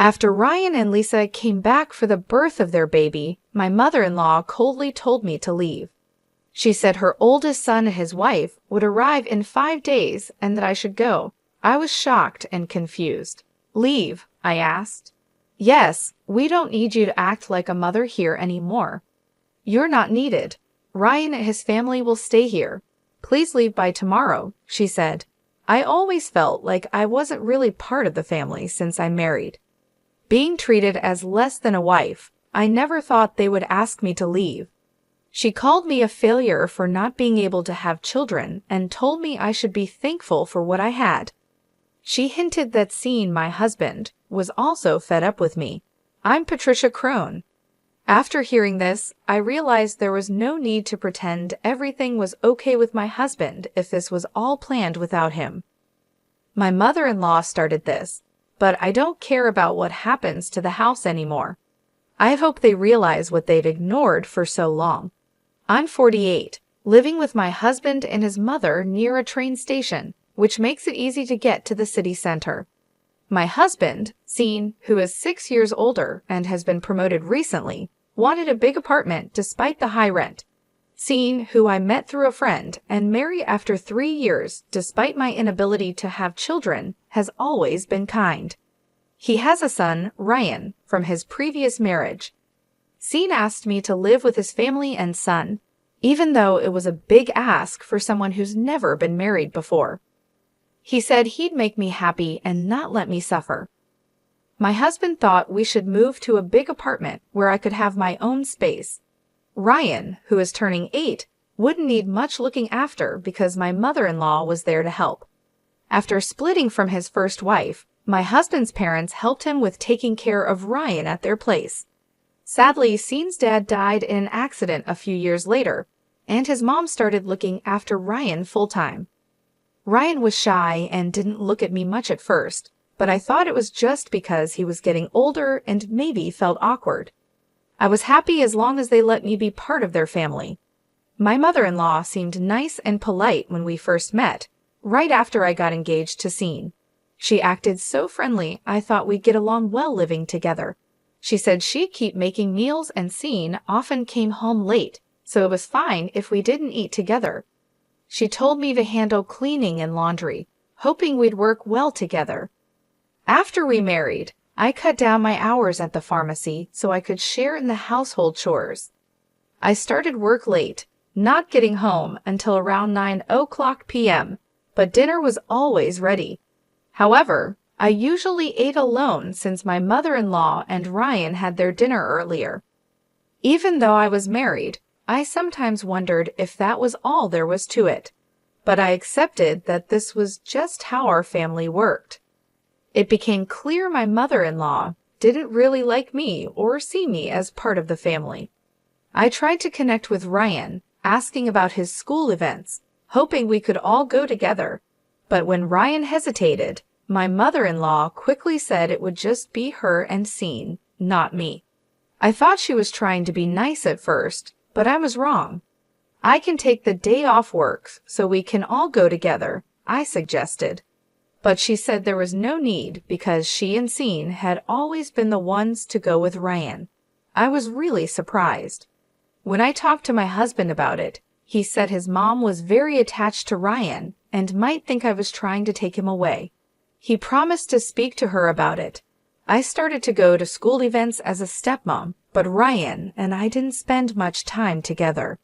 After Ryan and Lisa came back for the birth of their baby, my mother-in-law coldly told me to leave. She said her oldest son and his wife would arrive in 5 days and that I should go. I was shocked and confused. "Leave?" I asked. "Yes, we don't need you to act like a mother here anymore. You're not needed. Ryan and his family will stay here. Please leave by tomorrow," she said. I always felt like I wasn't really part of the family since I married. Being treated as less than a wife, I never thought they would ask me to leave. She called me a failure for not being able to have children and told me I should be thankful for what I had. She hinted that seeing my husband was also fed up with me. I'm Patricia Crone. After hearing this, I realized there was no need to pretend everything was okay with my husband if this was all planned without him. My mother-in-law started this, but I don't care about what happens to the house anymore. I hope they realize what they've ignored for so long. I'm 48, living with my husband and his mother near a train station, which makes it easy to get to the city center. My husband, Sean, who is 6 years older and has been promoted recently, wanted a big apartment despite the high rent. Sean, who I met through a friend and married after 3 years despite my inability to have children, has always been kind. He has a son, Ryan, from his previous marriage. Sean asked me to live with his family and son, even though it was a big ask for someone who's never been married before. He said he'd make me happy and not let me suffer. My husband thought we should move to a big apartment where I could have my own space. Ryan, who is turning 8, wouldn't need much looking after because my mother-in-law was there to help. After splitting from his first wife, my husband's parents helped him with taking care of Ryan at their place. Sadly, Sean's dad died in an accident a few years later, and his mom started looking after Ryan full-time. Ryan was shy and didn't look at me much at first, but I thought it was just because he was getting older and maybe felt awkward. I was happy as long as they let me be part of their family. My mother-in-law seemed nice and polite when we first met, right after I got engaged to Sean. She acted so friendly I thought we'd get along well living together. She said she'd keep making meals and Sean often came home late, so it was fine if we didn't eat together. She told me to handle cleaning and laundry, hoping we'd work well together. After we married, I cut down my hours at the pharmacy so I could share in the household chores. I started work late, not getting home until around 9 p.m., but dinner was always ready. However, I usually ate alone since my mother-in-law and Ryan had their dinner earlier. Even though I was married, I sometimes wondered if that was all there was to it, but I accepted that this was just how our family worked. It became clear my mother-in-law didn't really like me or see me as part of the family. I tried to connect with Ryan, asking about his school events, hoping we could all go together. But when Ryan hesitated, my mother-in-law quickly said it would just be her and Sean, not me. I thought she was trying to be nice at first, but I was wrong. "I can take the day off work so we can all go together," I suggested. But she said there was no need because she and Sean had always been the ones to go with Ryan. I was really surprised. When I talked to my husband about it, he said his mom was very attached to Ryan and might think I was trying to take him away. He promised to speak to her about it. I started to go to school events as a stepmom, but Ryan and I didn't spend much time together.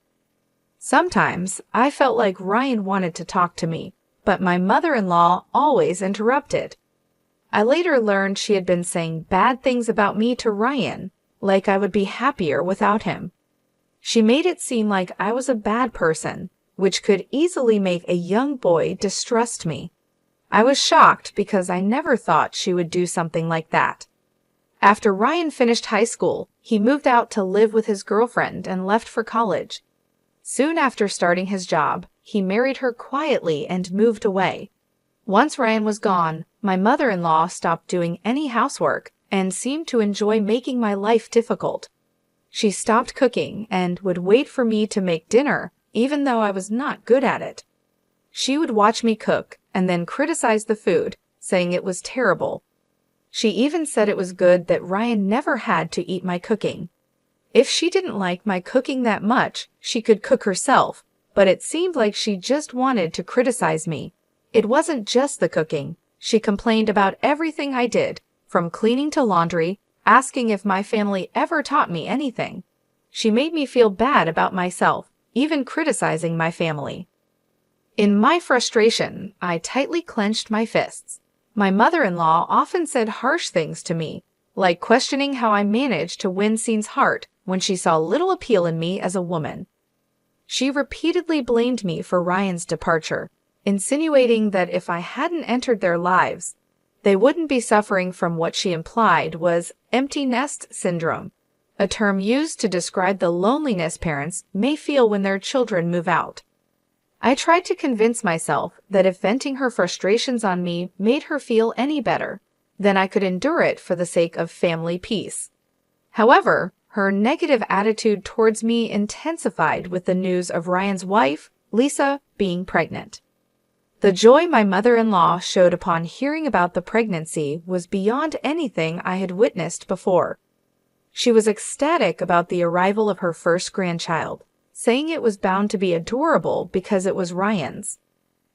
Sometimes I felt like Ryan wanted to talk to me, but my mother-in-law always interrupted. I later learned she had been saying bad things about me to Ryan, like I would be happier without him. She made it seem like I was a bad person, which could easily make a young boy distrust me. I was shocked because I never thought she would do something like that. After Ryan finished high school, he moved out to live with his girlfriend and left for college. Soon after starting his job, he married her quietly and moved away. Once Ryan was gone, my mother-in-law stopped doing any housework and seemed to enjoy making my life difficult. She stopped cooking and would wait for me to make dinner, even though I was not good at it. She would watch me cook and then criticize the food, saying it was terrible. She even said it was good that Ryan never had to eat my cooking. If she didn't like my cooking that much, she could cook herself, but it seemed like she just wanted to criticize me. It wasn't just the cooking. She complained about everything I did, from cleaning to laundry, asking if my family ever taught me anything. She made me feel bad about myself, even criticizing my family. In my frustration, I tightly clenched my fists. My mother-in-law often said harsh things to me, like questioning how I managed to win Scene's heart when she saw little appeal in me as a woman. She repeatedly blamed me for Ryan's departure, insinuating that if I hadn't entered their lives, they wouldn't be suffering from what she implied was empty nest syndrome, a term used to describe the loneliness parents may feel when their children move out. I tried to convince myself that if venting her frustrations on me made her feel any better, then I could endure it for the sake of family peace. However, her negative attitude towards me intensified with the news of Ryan's wife, Lisa, being pregnant. The joy my mother-in-law showed upon hearing about the pregnancy was beyond anything I had witnessed before. She was ecstatic about the arrival of her first grandchild, saying it was bound to be adorable because it was Ryan's.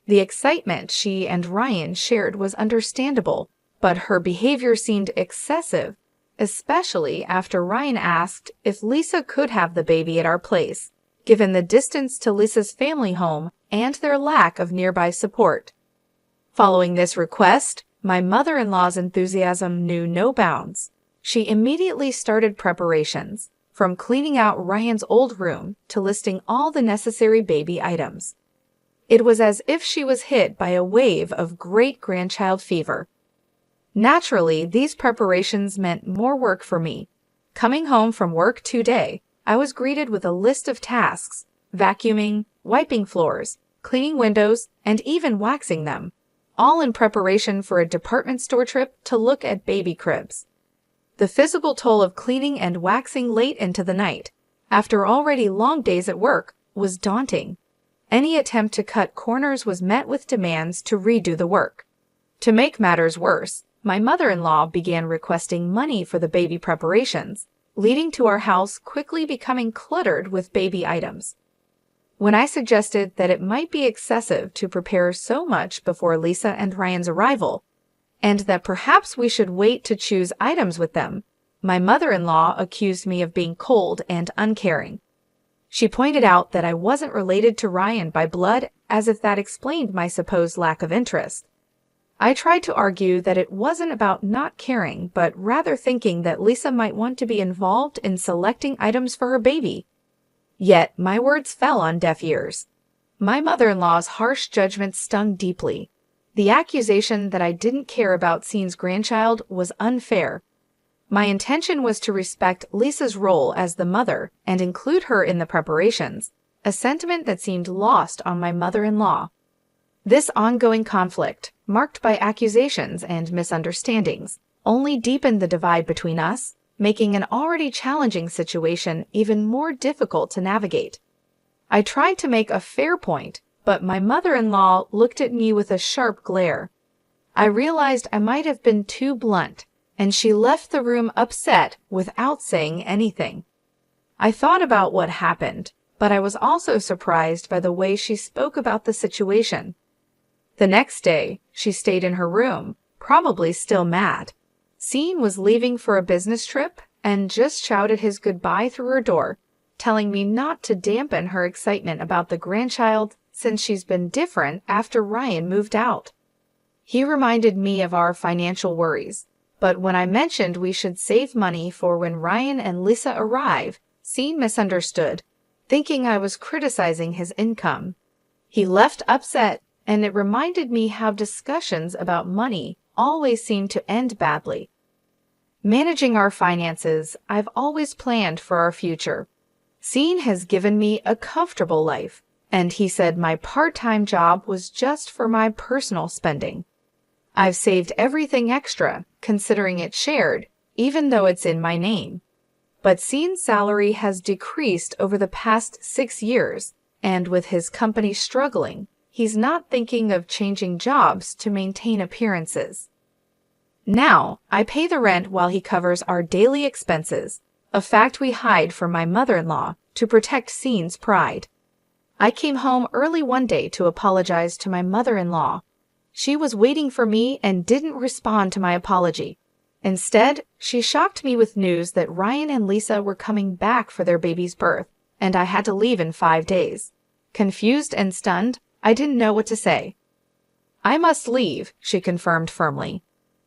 The excitement she and Ryan shared was understandable, but her behavior seemed excessive, especially after Ryan asked if Lisa could have the baby at our place, given the distance to Lisa's family home and their lack of nearby support. Following this request, my mother-in-law's enthusiasm knew no bounds. She immediately started preparations, from cleaning out Ryan's old room to listing all the necessary baby items. It was as if she was hit by a wave of great-grandchild fever. Naturally, these preparations meant more work for me. Coming home from work today, I was greeted with a list of tasks: vacuuming, wiping floors, cleaning windows, and even waxing them, all in preparation for a department store trip to look at baby cribs. The physical toll of cleaning and waxing late into the night, after already long days at work, was daunting. Any attempt to cut corners was met with demands to redo the work. To make matters worse, my mother-in-law began requesting money for the baby preparations, leading to our house quickly becoming cluttered with baby items. When I suggested that it might be excessive to prepare so much before Lisa and Ryan's arrival, and that perhaps we should wait to choose items with them, my mother-in-law accused me of being cold and uncaring. She pointed out that I wasn't related to Ryan by blood, as if that explained my supposed lack of interest. I tried to argue that it wasn't about not caring, but rather thinking that Lisa might want to be involved in selecting items for her baby. Yet my words fell on deaf ears. My mother-in-law's harsh judgment stung deeply. The accusation that I didn't care about Scene's grandchild was unfair. My intention was to respect Lisa's role as the mother and include her in the preparations, a sentiment that seemed lost on my mother-in-law. This ongoing conflict, marked by accusations and misunderstandings, only deepened the divide between us, making an already challenging situation even more difficult to navigate. I tried to make a fair point, but my mother-in-law looked at me with a sharp glare. I realized I might have been too blunt, and she left the room upset without saying anything. I thought about what happened, but I was also surprised by the way she spoke about the situation. The next day, she stayed in her room, probably still mad. Scene was leaving for a business trip and just shouted his goodbye through her door, telling me not to dampen her excitement about the grandchild since she's been different after Ryan moved out. He reminded me of our financial worries, but when I mentioned we should save money for when Ryan and Lisa arrive, Scene misunderstood, thinking I was criticizing his income. He left upset, and it reminded me how discussions about money always seem to end badly. Managing our finances, I've always planned for our future. Scene has given me a comfortable life, and he said my part-time job was just for my personal spending. I've saved everything extra, considering it shared, even though it's in my name. But Scene's salary has decreased over the past 6 years, and with his company struggling, he's not thinking of changing jobs to maintain appearances. Now, I pay the rent while he covers our daily expenses, a fact we hide from my mother-in-law to protect Scene's pride. I came home early one day to apologize to my mother-in-law. She was waiting for me and didn't respond to my apology. Instead, she shocked me with news that Ryan and Lisa were coming back for their baby's birth, and I had to leave in 5 days. Confused and stunned, I didn't know what to say. "I must leave," she confirmed firmly.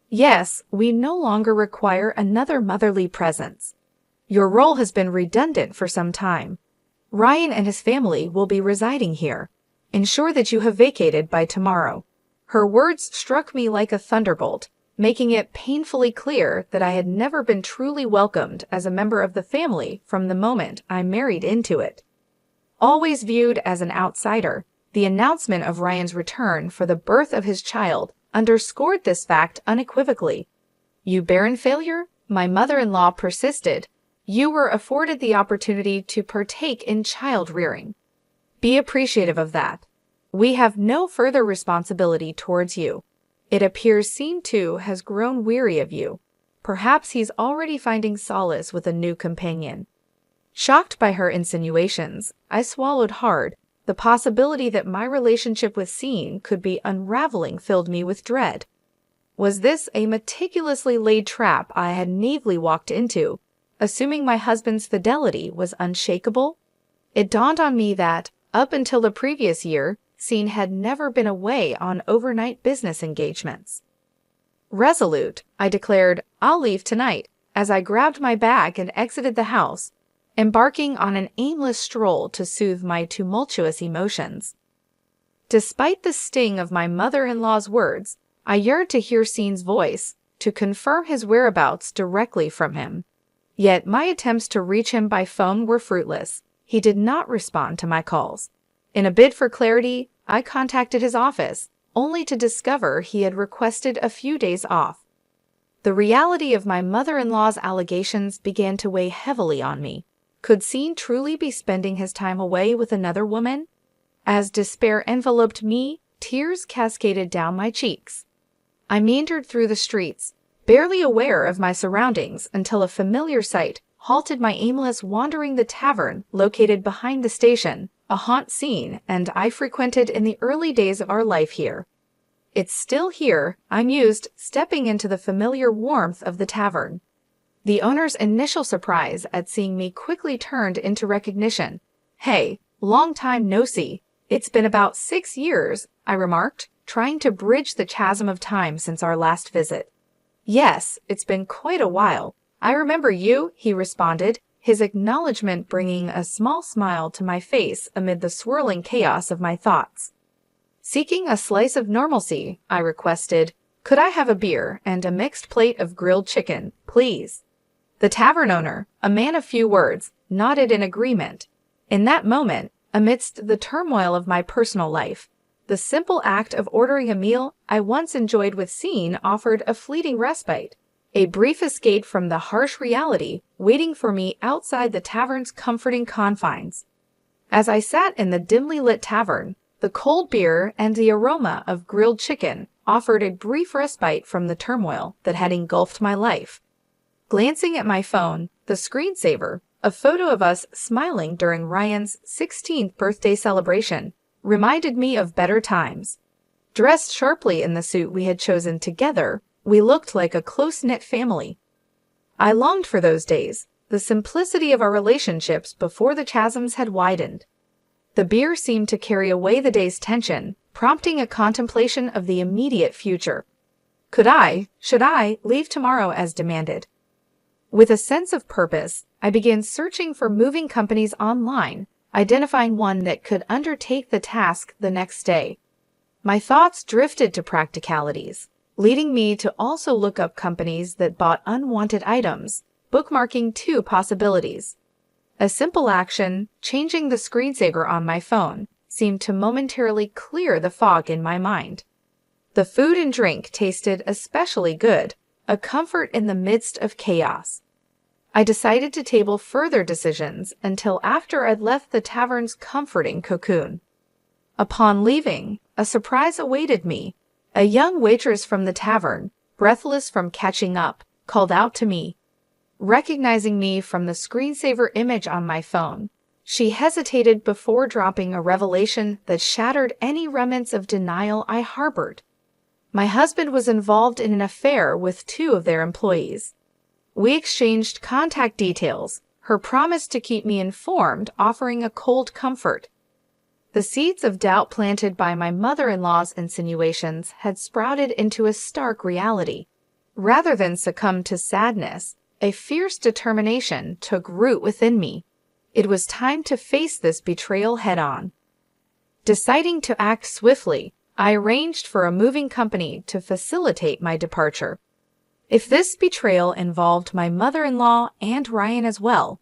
"Yes, we no longer require another motherly presence. Your role has been redundant for some time. Ryan and his family will be residing here. Ensure that you have vacated by tomorrow." Her words struck me like a thunderbolt, making it painfully clear that I had never been truly welcomed as a member of the family from the moment I married into it. Always viewed as an outsider, the announcement of Ryan's return for the birth of his child underscored this fact unequivocally. "You barren failure?" my mother-in-law persisted. "You were afforded the opportunity to partake in child-rearing. Be appreciative of that. We have no further responsibility towards you. It appears Scene 2 has grown weary of you. Perhaps he's already finding solace with a new companion." Shocked by her insinuations, I swallowed hard. The possibility that my relationship with Scene could be unraveling filled me with dread. Was this a meticulously laid trap I had naively walked into, assuming my husband's fidelity was unshakable? It dawned on me that, up until the previous year, Scene had never been away on overnight business engagements. Resolute, I declared, "I'll leave tonight," as I grabbed my bag and exited the house, embarking on an aimless stroll to soothe my tumultuous emotions. Despite the sting of my mother-in-law's words, I yearned to hear Scene's voice, to confirm his whereabouts directly from him. Yet my attempts to reach him by phone were fruitless. He did not respond to my calls. In a bid for clarity, I contacted his office, only to discover he had requested a few days off. The reality of my mother-in-law's allegations began to weigh heavily on me. Could Scene truly be spending his time away with another woman? As despair enveloped me, tears cascaded down my cheeks. I meandered through the streets, barely aware of my surroundings until a familiar sight halted my aimless wandering. The tavern, located behind the station, a haunt Scene and I frequented in the early days of our life here. "It's still here," I mused, stepping into the familiar warmth of the tavern. The owner's initial surprise at seeing me quickly turned into recognition. "Hey, long time no see. It's been about 6 years," I remarked, trying to bridge the chasm of time since our last visit. "Yes, it's been quite a while. I remember you," he responded, his acknowledgement bringing a small smile to my face amid the swirling chaos of my thoughts. Seeking a slice of normalcy, I requested, "Could I have a beer and a mixed plate of grilled chicken, please?" The tavern owner, a man of few words, nodded in agreement. In that moment, amidst the turmoil of my personal life, the simple act of ordering a meal I once enjoyed with Scene offered a fleeting respite, a brief escape from the harsh reality waiting for me outside the tavern's comforting confines. As I sat in the dimly lit tavern, the cold beer and the aroma of grilled chicken offered a brief respite from the turmoil that had engulfed my life. Glancing at my phone, the screensaver, a photo of us smiling during Ryan's 16th birthday celebration, reminded me of better times. Dressed sharply in the suit we had chosen together, we looked like a close-knit family. I longed for those days, the simplicity of our relationships before the chasms had widened. The beer seemed to carry away the day's tension, prompting a contemplation of the immediate future. Should I, leave tomorrow as demanded? With a sense of purpose, I began searching for moving companies online, identifying one that could undertake the task the next day. My thoughts drifted to practicalities, leading me to also look up companies that bought unwanted items, bookmarking 2 possibilities. A simple action, changing the screensaver on my phone, seemed to momentarily clear the fog in my mind. The food and drink tasted especially good, a comfort in the midst of chaos. I decided to table further decisions until after I'd left the tavern's comforting cocoon. Upon leaving, a surprise awaited me. A young waitress from the tavern, breathless from catching up, called out to me. Recognizing me from the screensaver image on my phone, she hesitated before dropping a revelation that shattered any remnants of denial I harbored. My husband was involved in an affair with 2 of their employees. We exchanged contact details, her promise to keep me informed offering a cold comfort. The seeds of doubt planted by my mother-in-law's insinuations had sprouted into a stark reality. Rather than succumb to sadness, a fierce determination took root within me. It was time to face this betrayal head-on. Deciding to act swiftly, I arranged for a moving company to facilitate my departure. If this betrayal involved my mother-in-law and Ryan as well,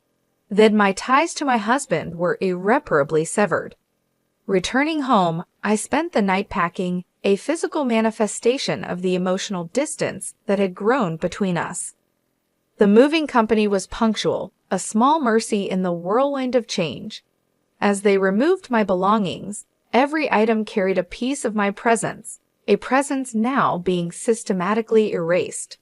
then my ties to my husband were irreparably severed. Returning home, I spent the night packing, a physical manifestation of the emotional distance that had grown between us. The moving company was punctual, a small mercy in the whirlwind of change. As they removed my belongings, every item carried a piece of my presence, a presence now being systematically erased.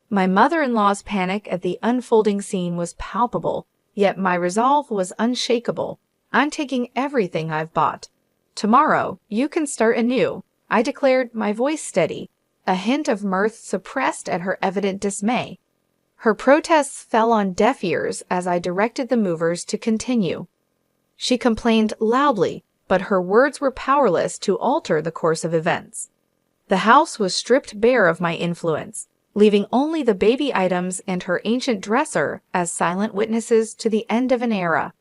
My mother-in-law's panic at the unfolding scene was palpable, yet my resolve was unshakable. I'm taking everything I've bought. Tomorrow, you can start anew, I declared, my voice steady, a hint of mirth suppressed at her evident dismay. Her protests fell on deaf ears as I directed the movers to continue. She complained loudly, but her words were powerless to alter the course of events. The house was stripped bare of my influence, leaving only the baby items and her ancient dresser as silent witnesses to the end of an era.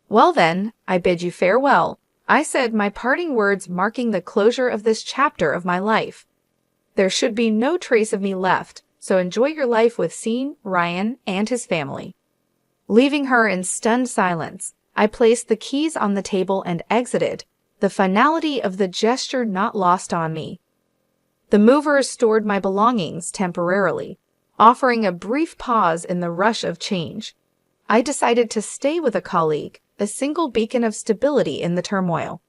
Well then, I bid you farewell, I said, my parting words marking the closure of this chapter of my life. There should be no trace of me left, so enjoy your life with Sean, Ryan, and his family. Leaving her in stunned silence, I placed the keys on the table and exited, the finality of the gesture not lost on me. The movers stored my belongings temporarily, offering a brief pause in the rush of change. I decided to stay with a colleague, a single beacon of stability in the turmoil.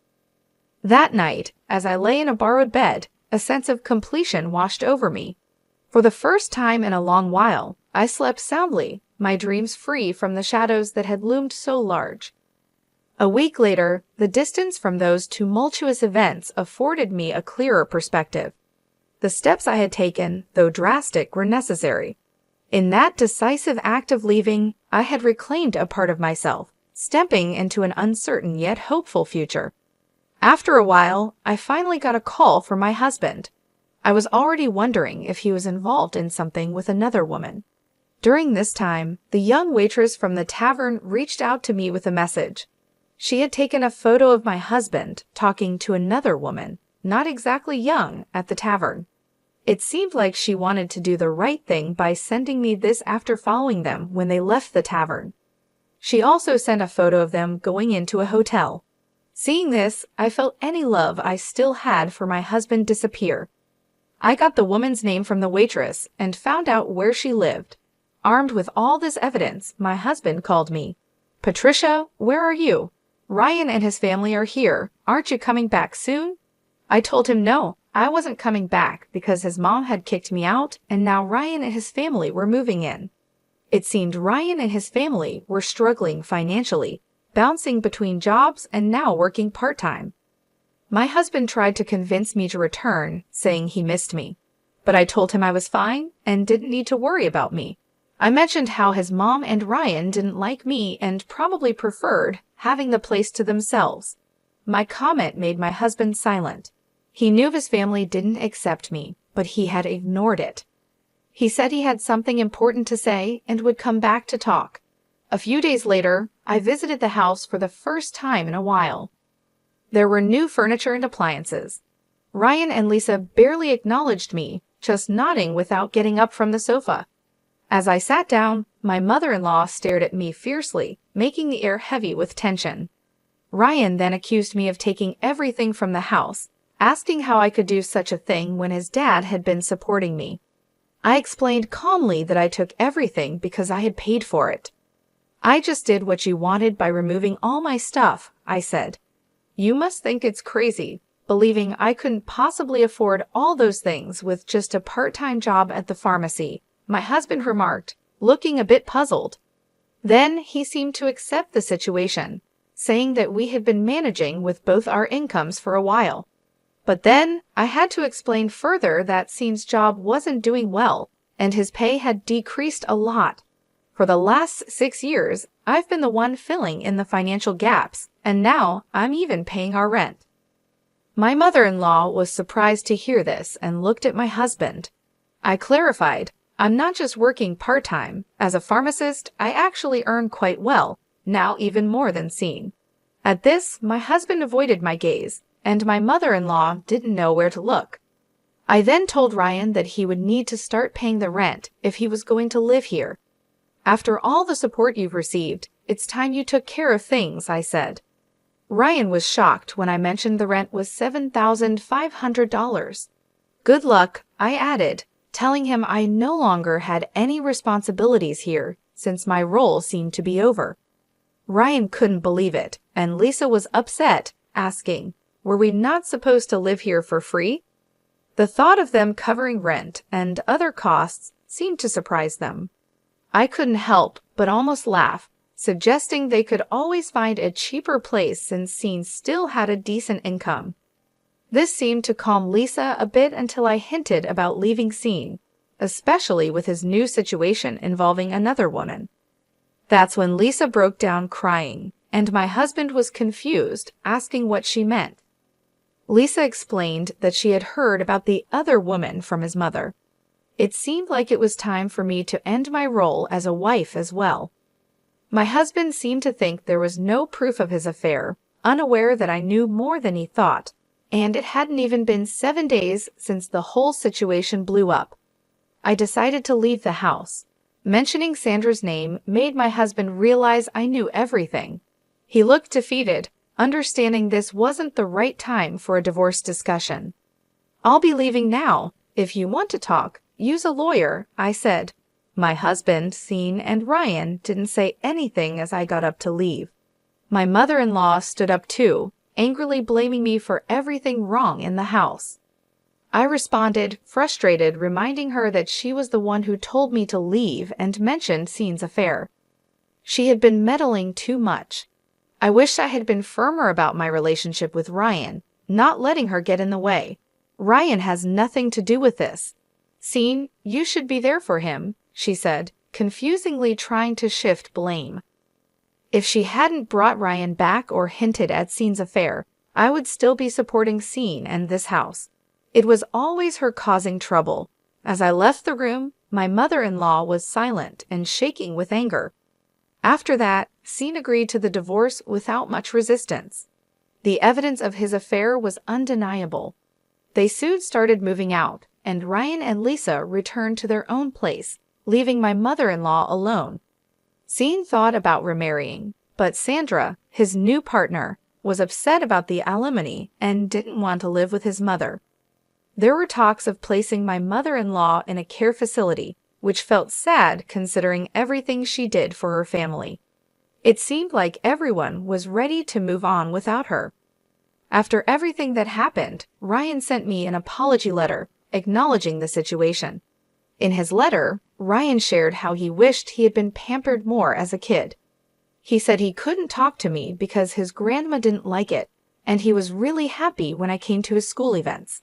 That night, as I lay in a borrowed bed, a sense of completion washed over me. For the first time in a long while, I slept soundly, my dreams free from the shadows that had loomed so large. A week later, the distance from those tumultuous events afforded me a clearer perspective. The steps I had taken, though drastic, were necessary. In that decisive act of leaving, I had reclaimed a part of myself, stepping into an uncertain yet hopeful future. After a while, I finally got a call from my husband. I was already wondering if he was involved in something with another woman. During this time, the young waitress from the tavern reached out to me with a message. She had taken a photo of my husband talking to another woman, not exactly young, at the tavern. It seemed like she wanted to do the right thing by sending me this after following them when they left the tavern. She also sent a photo of them going into a hotel. Seeing this, I felt any love I still had for my husband disappear. I got the woman's name from the waitress and found out where she lived. Armed with all this evidence, my husband called me. "Patricia, where are you? Ryan and his family are here. Aren't you coming back soon?" I told him no, I wasn't coming back because his mom had kicked me out and now Ryan and his family were moving in. It seemed Ryan and his family were struggling financially, bouncing between jobs and now working part-time. My husband tried to convince me to return, saying he missed me. But I told him I was fine and didn't need to worry about me. I mentioned how his mom and Ryan didn't like me and probably preferred having the place to themselves. My comment made my husband silent. He knew his family didn't accept me, but he had ignored it. He said he had something important to say and would come back to talk. A few days later, I visited the house for the first time in a while. There were new furniture and appliances. Ryan and Lisa barely acknowledged me, just nodding without getting up from the sofa. As I sat down, my mother-in-law stared at me fiercely, making the air heavy with tension. Ryan then accused me of taking everything from the house, asking how I could do such a thing when his dad had been supporting me. I explained calmly that I took everything because I had paid for it. "I just did what you wanted by removing all my stuff," I said. "You must think it's crazy, believing I couldn't possibly afford all those things with just a part-time job at the pharmacy, my husband remarked, looking a bit puzzled. Then he seemed to accept the situation, saying that we had been managing with both our incomes for a while. But then I had to explain further that Sean's job wasn't doing well, and his pay had decreased a lot. For the last 6 years, I've been the one filling in the financial gaps, and now I'm even paying our rent. My mother-in-law was surprised to hear this and looked at my husband. I clarified, I'm not just working part-time. As a pharmacist, I actually earn quite well, now even more than Sean. At this, my husband avoided my gaze, and my mother-in-law didn't know where to look. I then told Ryan that he would need to start paying the rent if he was going to live here. After all the support you've received, it's time you took care of things, I said. Ryan was shocked when I mentioned the rent was $7,500. Good luck, I added, telling him I no longer had any responsibilities here since my role seemed to be over. Ryan couldn't believe it, and Lisa was upset, asking, were we not supposed to live here for free? The thought of them covering rent and other costs seemed to surprise them. I couldn't help but almost laugh, suggesting they could always find a cheaper place since Sean still had a decent income. This seemed to calm Lisa a bit until I hinted about leaving Sean, especially with his new situation involving another woman. That's when Lisa broke down crying, and my husband was confused, asking what she meant. Lisa explained that she had heard about the other woman from his mother. It seemed like it was time for me to end my role as a wife as well. My husband seemed to think there was no proof of his affair, unaware that I knew more than he thought, and it hadn't even been 7 days since the whole situation blew up. I decided to leave the house. Mentioning Sandra's name made my husband realize I knew everything. He looked defeated, understanding this wasn't the right time for a divorce discussion. I'll be leaving now. If you want to talk, use a lawyer, I said. My husband, Sean, and Ryan didn't say anything as I got up to leave. My mother-in-law stood up too, angrily blaming me for everything wrong in the house. I responded, frustrated, reminding her that she was the one who told me to leave and mentioned Sean's affair. She had been meddling too much. I wished I had been firmer about my relationship with Ryan, not letting her get in the way. Ryan has nothing to do with this. Sean, you should be there for him, she said, confusingly trying to shift blame. If she hadn't brought Ryan back or hinted at Sean's affair, I would still be supporting Sean and this house. It was always her causing trouble. As I left the room, my mother-in-law was silent and shaking with anger. After that, Sean agreed to the divorce without much resistance. The evidence of his affair was undeniable. They soon started moving out, and Ryan and Lisa returned to their own place, leaving my mother-in-law alone. Sean thought about remarrying, but Sandra, his new partner, was upset about the alimony and didn't want to live with his mother. There were talks of placing my mother-in-law in a care facility, which felt sad considering everything she did for her family. It seemed like everyone was ready to move on without her. After everything that happened, Ryan sent me an apology letter, acknowledging the situation. In his letter, Ryan shared how he wished he had been pampered more as a kid. He said he couldn't talk to me because his grandma didn't like it, and he was really happy when I came to his school events.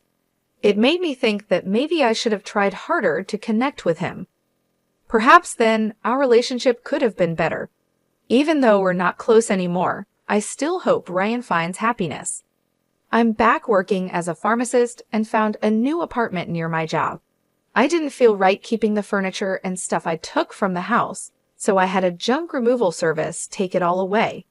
It made me think that maybe I should have tried harder to connect with him. Perhaps then our relationship could have been better. Even though we're not close anymore, I still hope Ryan finds happiness. I'm back working as a pharmacist and found a new apartment near my job. I didn't feel right keeping the furniture and stuff I took from the house, so I had a junk removal service take it all away.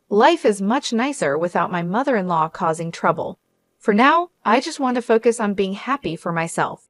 Life is much nicer without my mother-in-law causing trouble. For now, I just want to focus on being happy for myself.